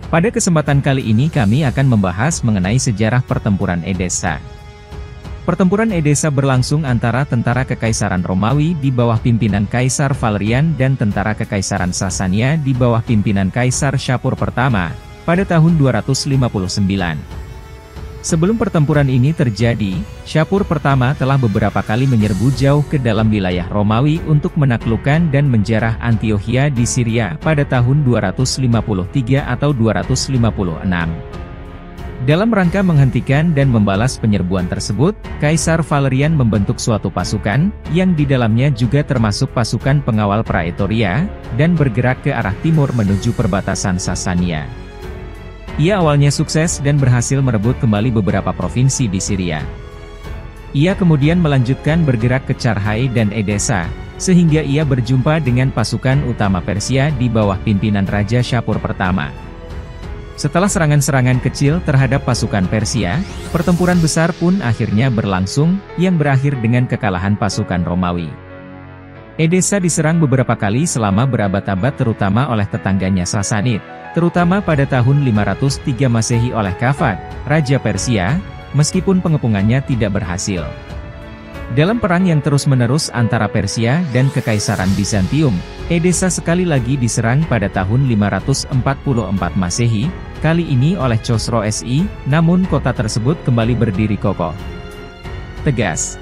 Pada kesempatan kali ini kami akan membahas mengenai sejarah pertempuran Edessa. Pertempuran Edessa berlangsung antara tentara Kekaisaran Romawi di bawah pimpinan Kaisar Valerian dan tentara Kekaisaran Sasania di bawah pimpinan Kaisar Shapur pertama, pada tahun 259. Sebelum pertempuran ini terjadi, Shapur pertama telah beberapa kali menyerbu jauh ke dalam wilayah Romawi untuk menaklukkan dan menjarah Antiokhia di Syria pada tahun 253 atau 256. Dalam rangka menghentikan dan membalas penyerbuan tersebut, Kaisar Valerian membentuk suatu pasukan, yang di dalamnya juga termasuk pasukan pengawal Praetoria, dan bergerak ke arah timur menuju perbatasan Sasania. Ia awalnya sukses dan berhasil merebut kembali beberapa provinsi di Syria. Ia kemudian melanjutkan bergerak ke Carrhae dan Edessa, sehingga ia berjumpa dengan pasukan utama Persia di bawah pimpinan Raja Shapur pertama. Setelah serangan-serangan kecil terhadap pasukan Persia, pertempuran besar pun akhirnya berlangsung, yang berakhir dengan kekalahan pasukan Romawi. Edessa diserang beberapa kali selama berabad-abad terutama oleh tetangganya Sasanid, terutama pada tahun 503 Masehi oleh Kafad, Raja Persia, meskipun pengepungannya tidak berhasil. Dalam perang yang terus-menerus antara Persia dan Kekaisaran Bizantium, Edessa sekali lagi diserang pada tahun 544 Masehi, kali ini oleh Khosrow SI, namun kota tersebut kembali berdiri kokoh. Tegas.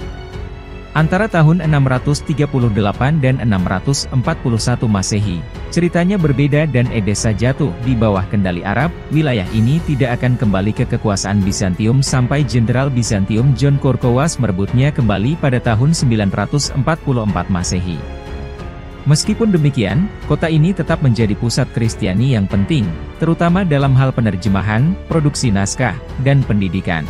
Antara tahun 638 dan 641 Masehi, ceritanya berbeda dan Edessa jatuh di bawah kendali Arab. Wilayah ini tidak akan kembali ke kekuasaan Bizantium sampai Jenderal Bizantium John Kourkouas merebutnya kembali pada tahun 944 Masehi. Meskipun demikian, kota ini tetap menjadi pusat Kristiani yang penting, terutama dalam hal penerjemahan, produksi naskah, dan pendidikan.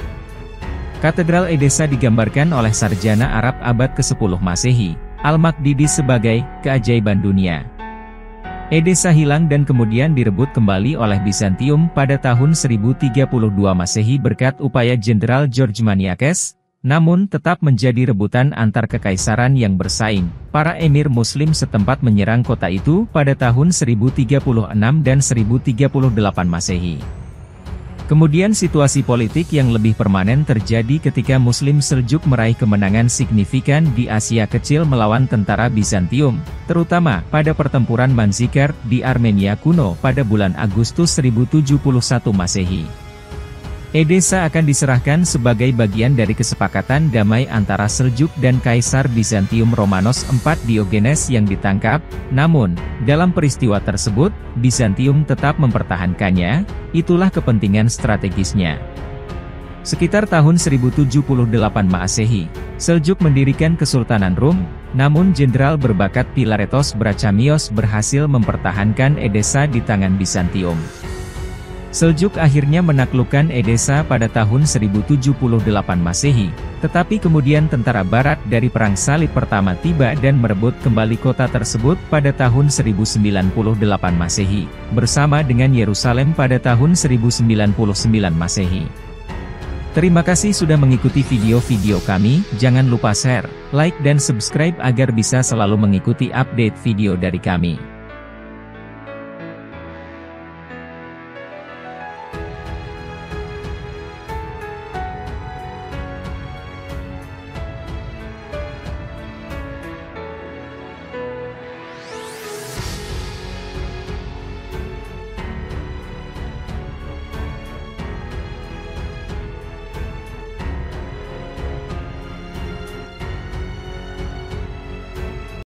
Katedral Edessa digambarkan oleh sarjana Arab abad ke-10 Masehi, Al-Maqdisi sebagai keajaiban dunia. Edessa hilang dan kemudian direbut kembali oleh Bizantium pada tahun 1032 Masehi berkat upaya Jenderal George Maniakes, namun tetap menjadi rebutan antar kekaisaran yang bersaing. Para emir muslim setempat menyerang kota itu pada tahun 1036 dan 1038 Masehi. Kemudian situasi politik yang lebih permanen terjadi ketika Muslim Seljuk meraih kemenangan signifikan di Asia Kecil melawan tentara Bizantium, terutama pada pertempuran Manzikert di Armenia kuno pada bulan Agustus 1071 Masehi. Edessa akan diserahkan sebagai bagian dari kesepakatan damai antara Seljuk dan Kaisar Bizantium Romanos IV Diogenes yang ditangkap, namun, dalam peristiwa tersebut, Bizantium tetap mempertahankannya, itulah kepentingan strategisnya. Sekitar tahun 1078 Masehi, Seljuk mendirikan Kesultanan Rum, namun jenderal berbakat Philaretos Brachamios berhasil mempertahankan Edessa di tangan Bizantium. Seljuk akhirnya menaklukkan Edessa pada tahun 1078 Masehi, tetapi kemudian tentara barat dari Perang Salib pertama tiba dan merebut kembali kota tersebut pada tahun 1098 Masehi, bersama dengan Yerusalem pada tahun 1099 Masehi. Terima kasih sudah mengikuti video-video kami, jangan lupa share, like dan subscribe agar bisa selalu mengikuti update video dari kami.